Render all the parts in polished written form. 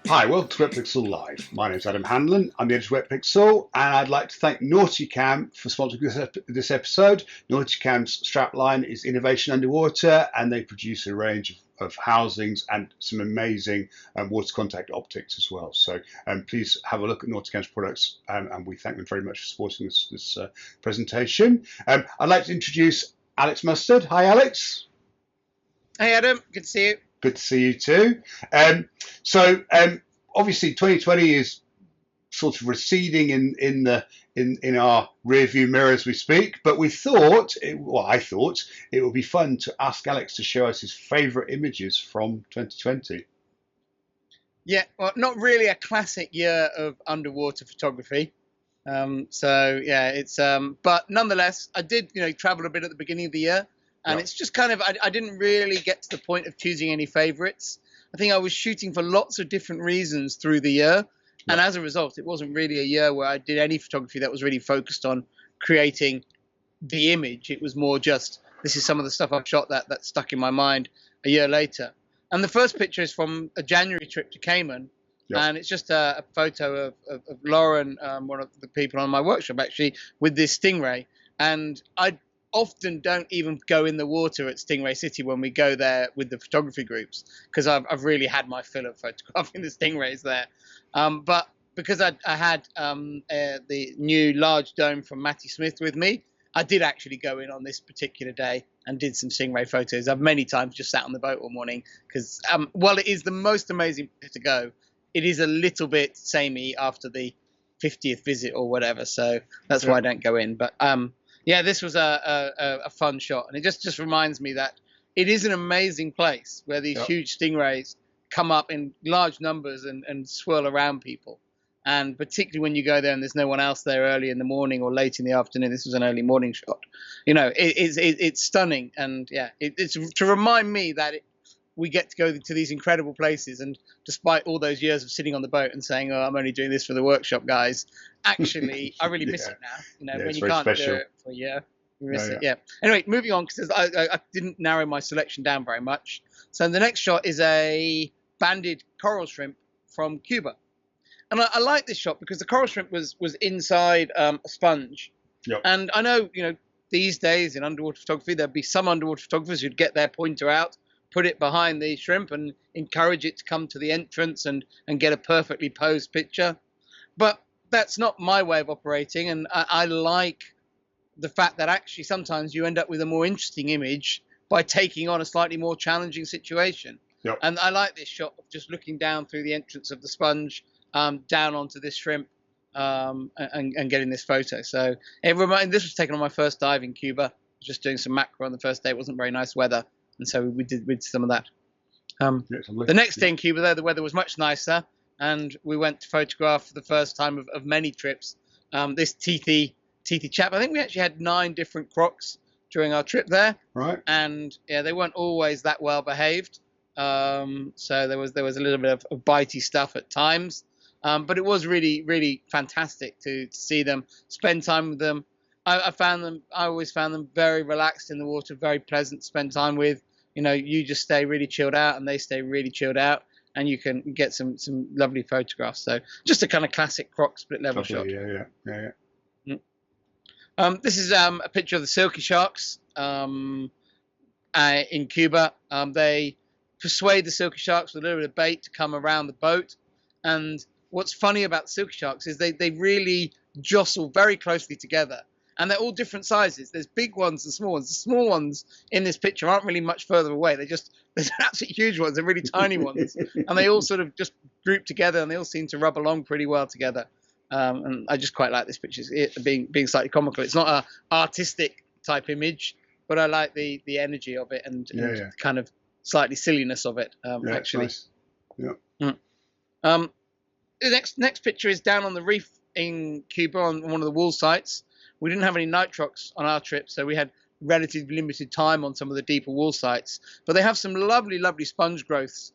Hi, welcome to Wetpixel Live. My name is Adam Hanlon. I'm the editor of Wetpixel, and I'd like to thank Nauticam for sponsoring this episode. Nauticam's strapline is Innovation Underwater, and they produce a range of housings and some amazing water contact optics as well. So please have a look at Nauticam's products, and we thank them very much for supporting this presentation. I'd like to introduce Alex Mustard. Hi, Alex. Hey, Adam. Good to see you. Good to see you too. Obviously 2020 is sort of receding in our rearview mirror as we speak, but I thought it would be fun to ask Alex to show us his favourite images from 2020. Yeah, well, not really a classic year of underwater photography. But nonetheless, I did, travel a bit at the beginning of the year. And It's just kind of, I didn't really get to the point of choosing any favorites. I think I was shooting for lots of different reasons through the year. And as a result, it wasn't really a year where I did any photography that was really focused on creating the image. It was more just, this is some of the stuff I've shot that stuck in my mind a year later. And the first picture is from a January trip to Cayman. And it's just a photo of Lauren, one of the people on my workshop, actually, with this stingray. And I often don't even go in the water at Stingray City when we go there with the photography groups, because I've really had my fill of photographing the stingrays there. But because I had the new large dome from Matty Smith with me, I did actually go in on this particular day and did some stingray photos. I've many times just sat on the boat all morning because while it is the most amazing place to go, it is a little bit samey after the 50th visit or whatever. So that's why I don't go in. But yeah, this was a fun shot, and it just reminds me that it is an amazing place where these huge stingrays come up in large numbers and swirl around people. And particularly when you go there and there's no one else there early in the morning or late in the afternoon. This was an early morning shot. It's stunning, and yeah, it's to remind me that we get to go to these incredible places, and despite all those years of sitting on the boat and saying, "Oh, I'm only doing this for the workshop guys," actually, I really miss it now. When you can't do it for a year, you miss it. Yeah. Anyway, moving on, because I didn't narrow my selection down very much. So the next shot is a banded coral shrimp from Cuba, and I like this shot because the coral shrimp was inside a sponge, and I know these days in underwater photography there'd be some underwater photographers who'd get their pointer out, put it behind the shrimp and encourage it to come to the entrance and get a perfectly posed picture. But that's not my way of operating. And I like the fact that actually sometimes you end up with a more interesting image by taking on a slightly more challenging situation. And I like this shot of just looking down through the entrance of the sponge, down onto this shrimp, and getting this photo. So this was taken on my first dive in Cuba. Just doing some macro on the first day. It wasn't very nice weather. And so we did some of that. The next day in Cuba, there the weather was much nicer, and we went to photograph for the first time of many trips. This teethy chap. I think we actually had 9 different Crocs during our trip there. Right. And yeah, they weren't always that well behaved. So there was a little bit of bitey stuff at times. But it was really, really fantastic to see them, spend time with them. I always found them very relaxed in the water, very pleasant to spend time with. You just stay really chilled out and they stay really chilled out, and you can get some lovely photographs. So just a kind of classic Croc split level shot. Yeah. This is a picture of the Silky Sharks in Cuba. They persuade the Silky Sharks with a little bit of bait to come around the boat. And what's funny about the Silky Sharks is they really jostle very closely together. And they're all different sizes. There's big ones and small ones. The small ones in this picture aren't really much further away. There's absolutely huge ones and really tiny ones. And they all sort of just group together, and they all seem to rub along pretty well together. And I just quite like this picture, being slightly comical. It's not an artistic type image, but I like the energy of it and kind of slightly silliness of it, actually. Nice. Yeah. The next picture is down on the reef in Cuba on one of the wall sites. We didn't have any nitrox on our trip, so we had relatively limited time on some of the deeper wall sites. But they have some lovely, lovely sponge growths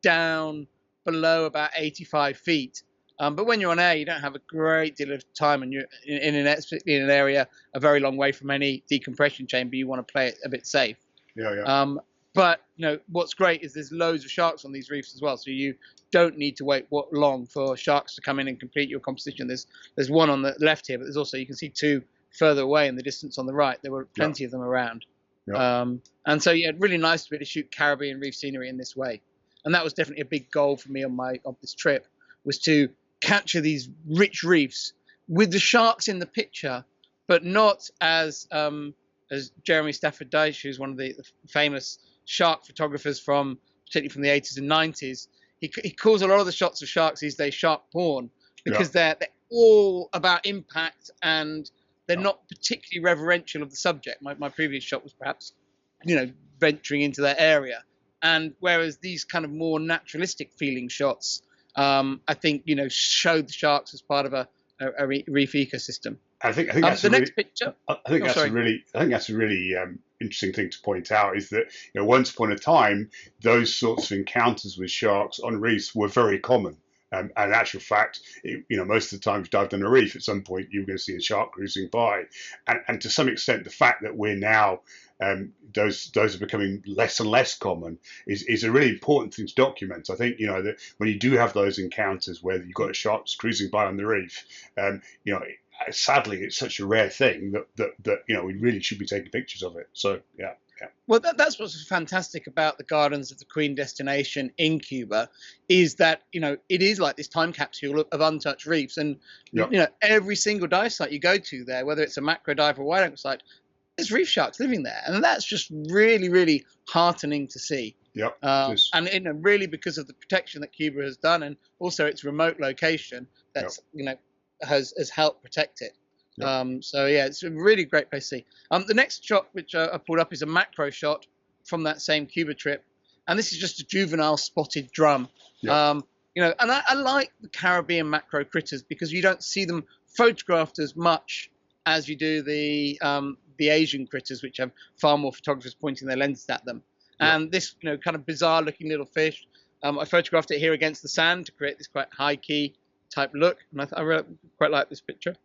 down below about 85 feet. But when you're on air, you don't have a great deal of time, and you're in an area a very long way from any decompression chamber. You want to play it a bit safe. Yeah. But what's great is there's loads of sharks on these reefs as well, so you don't need to wait long for sharks to come in and complete your composition. There's one on the left here, but there's also, you can see two further away in the distance on the right. There were plenty of them around. And so really nice to be able to shoot Caribbean reef scenery in this way. And that was definitely a big goal for me on this trip, was to capture these rich reefs with the sharks in the picture, but not as Jeremy Stafford Dyche, who's one of the famous shark photographers particularly from the 80s and 90s. He calls a lot of the shots of sharks these days shark porn, because they're all about impact, and they're not particularly reverential of the subject. My previous shot was perhaps, venturing into that area. And whereas these kind of more naturalistic feeling shots, I think, show the sharks as part of a reef ecosystem. I think that's the next picture. I think that's a really interesting thing to point out, is that once upon a time those sorts of encounters with sharks on reefs were very common. And in actual fact, most of the time, if you dived on a reef, at some point you were going to see a shark cruising by, and to some extent, the fact that we're now those are becoming less and less common is a really important thing to document. I think that when you do have those encounters where you've got a shark cruising by on the reef, sadly, it's such a rare thing that we really should be taking pictures of it. So yeah. Well, that's what's fantastic about the Gardens of the Queen destination in Cuba, is that it is like this time capsule of untouched reefs, and every single dive site you go to there, whether it's a macro dive or wide angle site, there's reef sharks living there, and that's just really, really heartening to see. And really because of the protection that Cuba has done, and also its remote location, that's has helped protect it. So yeah, it's a really great place to see. The next shot which I pulled up is a macro shot from that same Cuba trip, and this is just a juvenile spotted drum. And I like the Caribbean macro critters because you don't see them photographed as much as you do the Asian critters, which have far more photographers pointing their lenses at them. And this kind of bizarre looking little fish, I photographed it here against the sand to create this quite high key type look, and I really quite like this picture.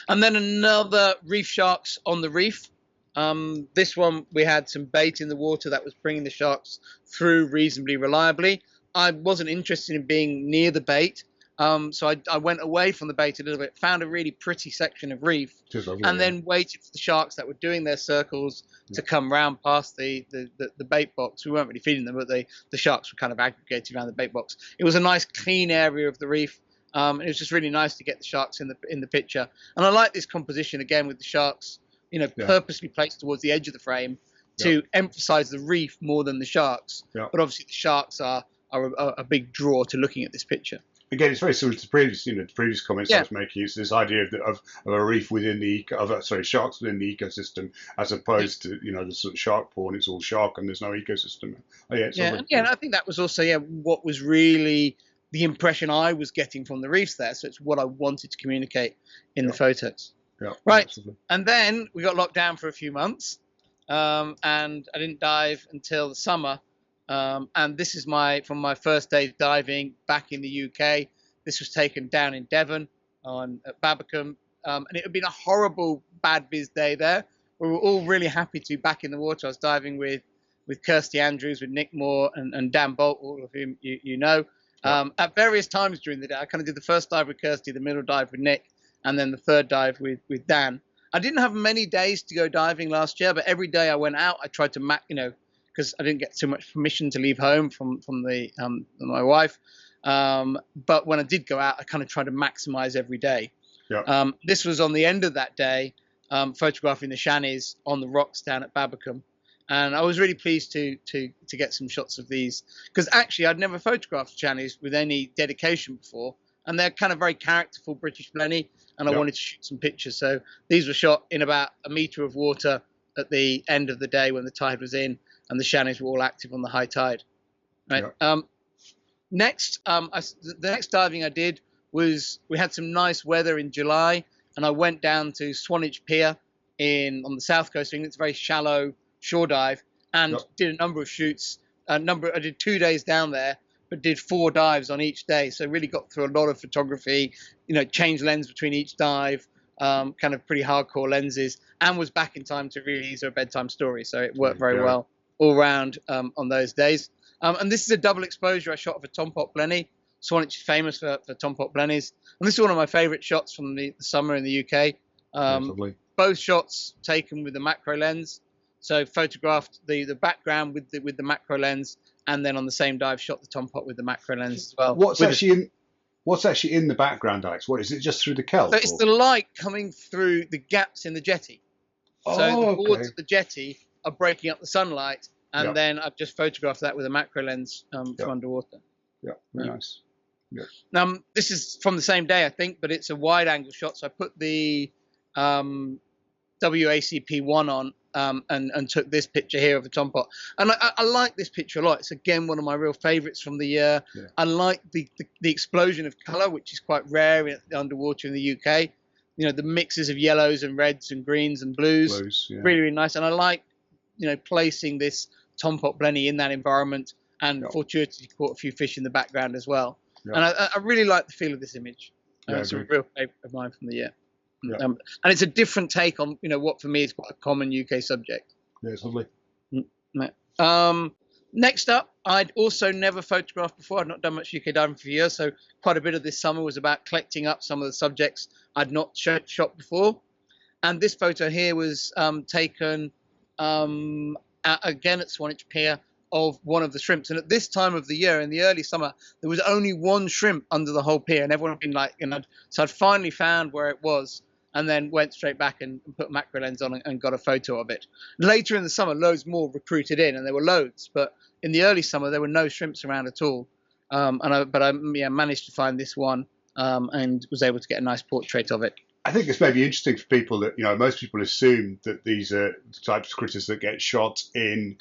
And then another reef sharks on the reef. This one, we had some bait in the water that was bringing the sharks through reasonably reliably. I wasn't interested in being near the bait, so I went away from the bait a little bit, found a really pretty section of reef, and then waited for the sharks that were doing their circles to come round past the bait box. We weren't really feeding them, but the sharks were kind of aggregated around the bait box. It was a nice clean area of the reef. It was just really nice to get the sharks in the picture, and I like this composition again with the sharks, purposely placed towards the edge of the frame to emphasize the reef more than the sharks. But obviously the sharks are a big draw to looking at this picture. Again, it's very similar to the previous comments I was making. It's this idea of a reef within sharks within the ecosystem, as opposed to the sort of shark porn. It's all shark and there's no ecosystem. And I think that was also what was really the impression I was getting from the reefs there. So it's what I wanted to communicate in the photos. Right. Absolutely. And then we got locked down for a few months, and I didn't dive until the summer. And this is from my first day diving back in the UK. This was taken down in Devon at Babacombe, and it had been a horrible bad biz day there. We were all really happy to be back in the water. I was diving with Kirsty Andrews, with Nick Moore, and Dan Bolt, all of whom you know. At various times during the day, I kind of did the first dive with Kirsty, the middle dive with Nick, and then the third dive with Dan. I didn't have many days to go diving last year, but every day I went out, I tried to because I didn't get too much permission to leave home from my wife. But when I did go out, I kind of tried to maximize every day. This was on the end of that day, photographing the chamois on the rocks down at Babacombe. And I was really pleased to get some shots of these, because actually I'd never photographed chamois with any dedication before, and they're kind of very characterful British pleni, and I wanted to shoot some pictures. So these were shot in about a metre of water at the end of the day when the tide was in, and the chamois were all active on the high tide. Right. Next, the next diving I did was, we had some nice weather in July, and I went down to Swanwich Pier on the south coast of England. It's a very shallow shore dive, and did a number of shoots. I did 2 days down there, but did 4 dives on each day. So really got through a lot of photography, changed lens between each dive, kind of pretty hardcore lenses, and was back in time to release her bedtime story. So it worked very well all round on those days. And this is a double exposure I shot of a tom pot pleni. Swanwich is famous for tom pot plenis. And this is one of my favourite shots from the summer in the UK. Both shots taken with the macro lens. So photographed the background with the macro lens, and then on the same dive shot the tom pot with the macro lens as well. What's actually in the background, Alex? What is it? Just through the kelp? So it's the light coming through the gaps in the jetty. So the boards of the jetty are breaking up the sunlight, and then I've just photographed that with a macro lens from underwater. Yeah, very nice. Yeah. This is from the same day, I think, but it's a wide angle shot. So I put the WACP1 on and took this picture here of the tom pot. And I like this picture a lot. It's, again, one of my real favourites from the year. Yeah. I like the explosion of colour, which is quite rare underwater in the UK. You know, the mixes of yellows and reds and greens and blues. Really, really nice. And I like, placing this tom pot pleni in that environment, and fortuitously caught a few fish in the background as well. Yeah. And I really like the feel of this image. It's a real favourite of mine from the year. Yeah. And it's a different take on, what for me is quite a common UK subject. Yeah, it's lovely. Next up, I'd also never photographed before. I'd not done much UK diving for years, so quite a bit of this summer was about collecting up some of the subjects I'd not shot before. And this photo here was taken again at Swanwich Pier of one of the shrimps. And at this time of the year, in the early summer, there was only one shrimp under the whole pier, and everyone had been like, so I'd finally found where it was, and then went straight back and put a macro lens on and got a photo of it. Later in the summer, loads more recruited in, and there were loads, but in the early summer, there were no shrimps around at all. But I managed to find this one and was able to get a nice portrait of it. I think it's maybe interesting for people that, most people assume that these are the types of critters that get shot in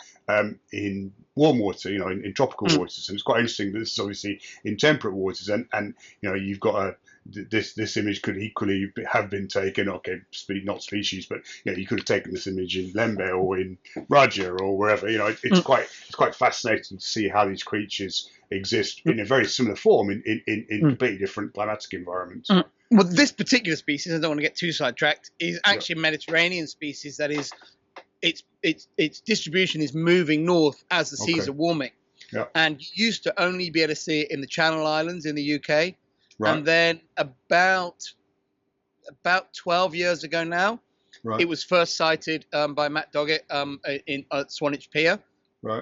warm water, in tropical waters. And it's quite interesting that this is obviously in temperate waters. And you've got this image could equally have been taken, not species, but, you could have taken this image in Lembe or in Raja or wherever. It's quite fascinating to see how these creatures exist in a very similar form in completely different climatic environments. Well, this particular species, I don't want to get too sidetracked, is actually a Mediterranean species that is, its distribution is moving north as the seas are warming. Yeah. And you used to only be able to see it in the Channel Islands in the UK. Right. And then about 12 years ago now, it was first sighted by Matt Doggett at Swanwich Pier,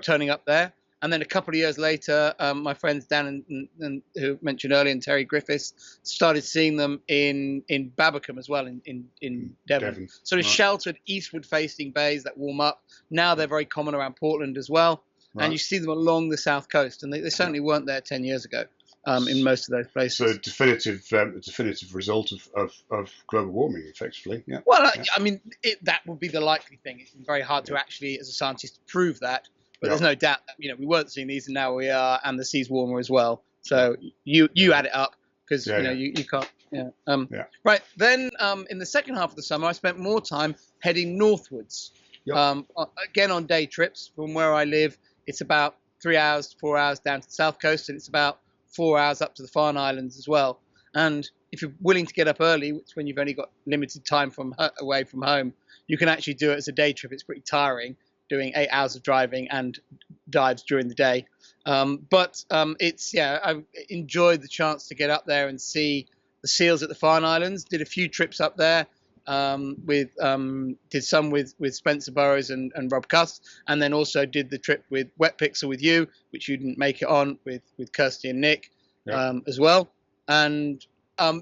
turning up there. And then a couple of years later, my friends Dan and who mentioned earlier, and Terry Griffiths, started seeing them in Babbacombe as well, in Devon. So it's sheltered eastward-facing bays that warm up. Now they're very common around Portland as well. Right. And you see them along the south coast. And they certainly weren't there 10 years ago in most of those places. So definitive result of global warming, effectively. Yeah. Well, I mean, that would be the likely thing. It's very hard to actually, as a scientist, prove that. But there's no doubt that we weren't seeing these, and now we are, and the sea's warmer as well. So you add it up because you can't. Right then, in the second half of the summer, I spent more time heading northwards. Yep. Again on day trips from where I live. It's about 3 hours to 4 hours down to the south coast, and it's about 4 hours up to the Farne Islands as well. And if you're willing to get up early, which when you've only got limited time away from home, you can actually do it as a day trip. It's pretty tiring, doing 8 hours of driving and dives during the day. But I enjoyed the chance to get up there and see the seals at the Farne Islands. Did a few trips up there did some with Spencer Burrows and Rob Cuss, and then also did the trip with Wetpixel with you, which you didn't make it on, with Kirsty and Nick as well. And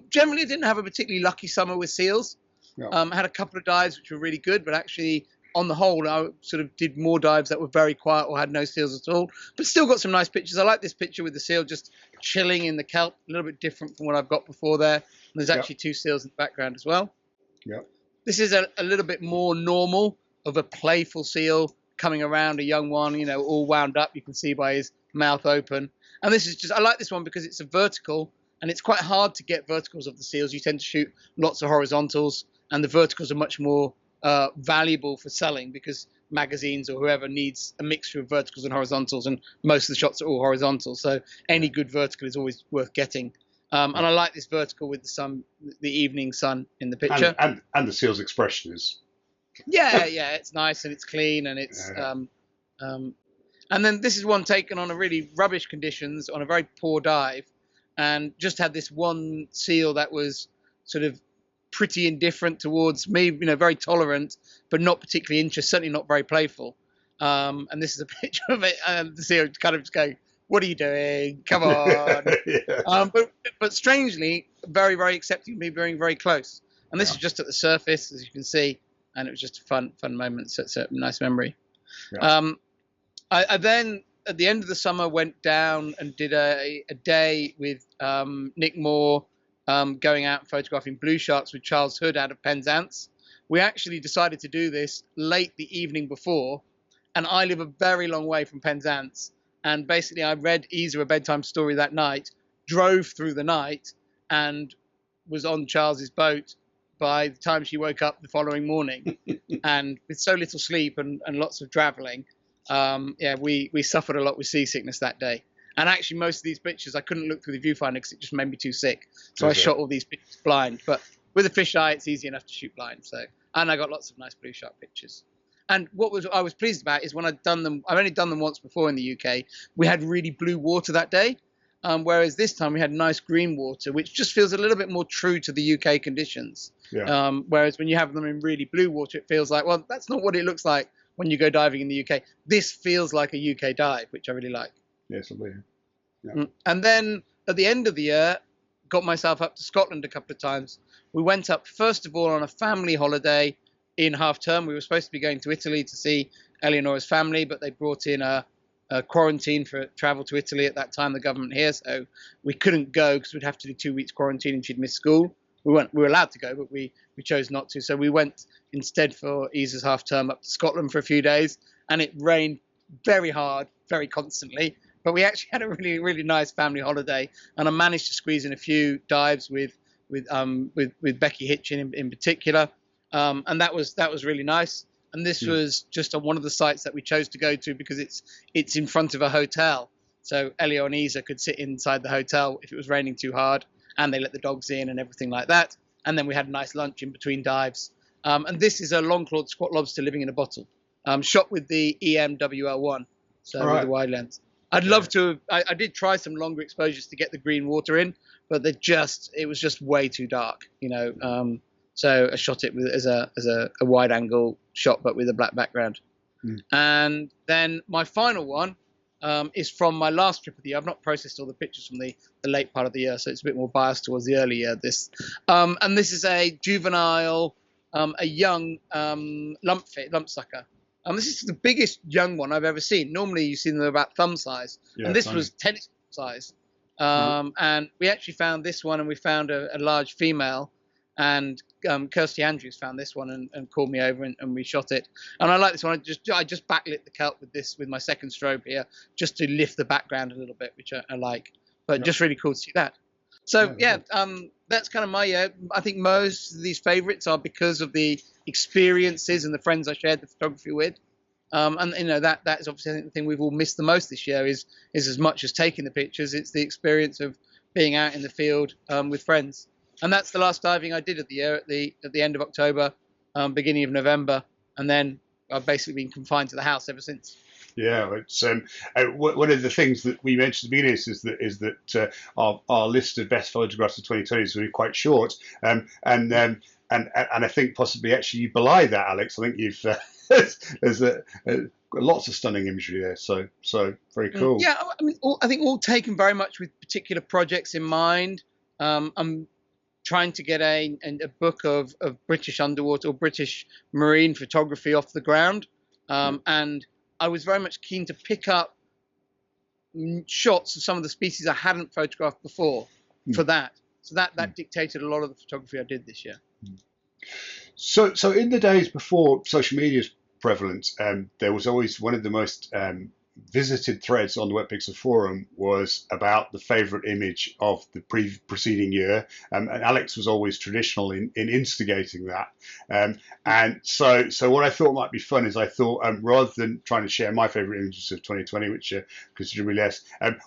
generally didn't have a particularly lucky summer with seals. Had a couple of dives which were really good, but actually on the whole, I sort of did more dives that were very quiet or had no seals at all, but still got some nice pictures. I like this picture with the seal just chilling in the kelp, a little bit different from what I've got before there. And there's actually two seals in the background as well. This is a little bit more normal of a playful seal coming around a young one, all wound up. You can see by his mouth open. And this is just, I like this one because it's a vertical, and it's quite hard to get verticals of the seals. You tend to shoot lots of horizontals, and the verticals are much more valuable for selling because magazines or whoever needs a mixture of verticals and horizontals, and most of the shots are all horizontal. So any good vertical is always worth getting. And I like this vertical with the sun, the evening sun in the picture. And the seal's expression is. Yeah, it's nice and it's clean and it's. And then this is one taken on a really rubbish conditions on a very poor dive, and just had this one seal that was sort of pretty indifferent towards me, very tolerant, but not particularly interested, certainly not very playful. And this is a picture of it, and the seal kind of just going, "What are you doing? Come on!" But strangely, very, very accepting of me being very close. And this is just at the surface, as you can see, and it was just a fun moment. So it's a nice memory. Yeah. I then, at the end of the summer, went down and did a day with Nick Moore, going out and photographing blue sharks with Charles Hood out of Penzance. We actually decided to do this late the evening before, and I live a very long way from Penzance. And basically, I read Isa a bedtime story that night, drove through the night, and was on Charles's boat by the time she woke up the following morning. And with so little sleep and lots of traveling, we suffered a lot with seasickness that day. And actually, most of these pictures, I couldn't look through the viewfinder because it just made me too sick. So I shot all these pictures blind. But with a fisheye, it's easy enough to shoot blind. And I got lots of nice blue shark pictures. And I was pleased about is when I've only done them once before in the UK, we had really blue water that day. Whereas this time we had nice green water, which just feels a little bit more true to the UK conditions. Yeah. Whereas when you have them in really blue water, it feels like, well, that's not what it looks like when you go diving in the UK. This feels like a UK dive, which I really like. Yes, I believe. Yeah. And then at the end of the year, got myself up to Scotland a couple of times. We went up, first of all, on a family holiday in half term. We were supposed to be going to Italy to see Eleonora's family, but they brought in a quarantine for travel to Italy at that time, the government here. So we couldn't go because we'd have to do 2 weeks quarantine and she'd miss school. We were allowed to go, but we chose not to. So we went instead for Isa's half term up to Scotland for a few days, and it rained very hard, very constantly. But we actually had a really, really nice family holiday, and I managed to squeeze in a few dives with Becky Hitchin in particular, and that was really nice. And this was just on one of the sites that we chose to go to because it's in front of a hotel, so Elio and Isa could sit inside the hotel if it was raining too hard, and they let the dogs in and everything like that. And then we had a nice lunch in between dives. And this is a long-clawed squat lobster living in a bottle, shot with the EMWL1, so with the wide lens. I'd love to. I did try some longer exposures to get the green water in, but it was just way too dark, So I shot it as a wide angle shot, but with a black background. And then my final one is from my last trip of the year. I've not processed all the pictures from the late part of the year, so it's a bit more biased towards the early year. And this is a juvenile, a young lump sucker. This is the biggest young one I've ever seen. Normally you see them about thumb size, and this was tennis size. And we actually found this one, and we found a large female. And Kirsty Andrews found this one and called me over, and we shot it. And I like this one. I just backlit the kelp with my second strobe here, just to lift the background a little bit, which I like. But just really cool to see that. So that's kind of my year. I think most of these favourites are because of the experiences and the friends I shared the photography with. And that is obviously, I think, the thing we've all missed the most this year is as much as taking the pictures, it's the experience of being out in the field with friends. And that's the last diving I did of the year at the end of October, beginning of November, and then I've basically been confined to the house ever since. Yeah, it's one of the things that we mentioned at the beginning is that our list of best photographs of 2020 is really quite short, and I think possibly actually you belie that, Alex. I think you've there's lots of stunning imagery there, so very cool. Yeah, I mean, I think all taken very much with particular projects in mind. I'm trying to get a book of British underwater or British marine photography off the ground, and I was very much keen to pick up shots of some of the species I hadn't photographed before for that. So that dictated a lot of the photography I did this year. So in the days before social media's prevalent, there was always one of the most visited threads on the Wetpixel forum was about the favourite image of the preceding year, and Alex was always traditional in instigating that. And so what I thought might be fun is I thought rather than trying to share my favourite images of 2020, which are considerably less,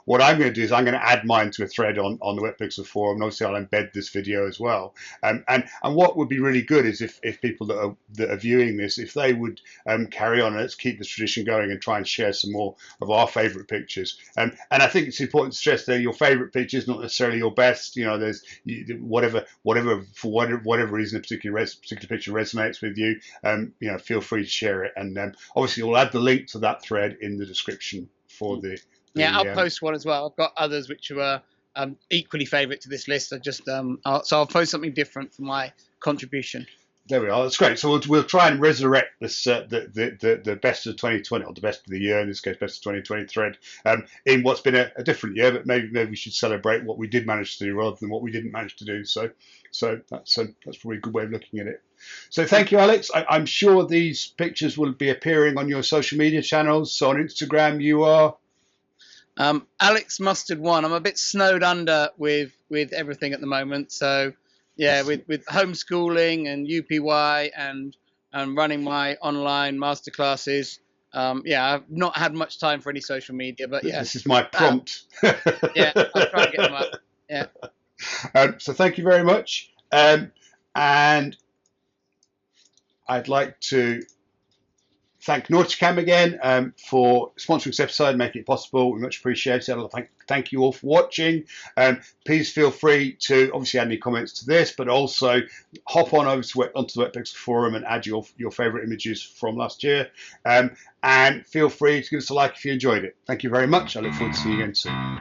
what I'm going to do is I'm going to add mine to a thread on the Wetpixel forum, and obviously I'll embed this video as well. And what would be really good is if people that are viewing this, if they would carry on, and let's keep this tradition going and try and share some more of our favourite pictures. And I think it's important to stress that your favourite picture is not necessarily your best. You know, there's whatever reason a particular picture resonates with you. You know, feel free to share it, and obviously we'll add the link to that thread in the description for the. Yeah, I'll post one as well. I've got others which are equally favourite to this list. I just I'll post something different for my contribution. There we are. That's great. So we'll try and resurrect this the best of 2020, or the best of the year, in this case, best of 2020 thread, in what's been a different year. But maybe we should celebrate what we did manage to do rather than what we didn't manage to do. So that's probably a good way of looking at it. So thank you, Alex. I'm sure these pictures will be appearing on your social media channels. So on Instagram, you are Alex Mustard 1. I'm a bit snowed under with everything at the moment. So. Yeah, with homeschooling and UPY and running my online masterclasses, I've not had much time for any social media. But yeah, this is my prompt. Yeah, I'll try and get them up. Yeah. So thank you very much, and I'd like to thank Nauticam again for sponsoring this episode, making it possible. We much appreciate it. Thank you all for watching. Please feel free to obviously add any comments to this, but also hop on over onto the Wetpixel forum and add your favourite images from last year. And feel free to give us a like if you enjoyed it. Thank you very much. I look forward to seeing you again soon.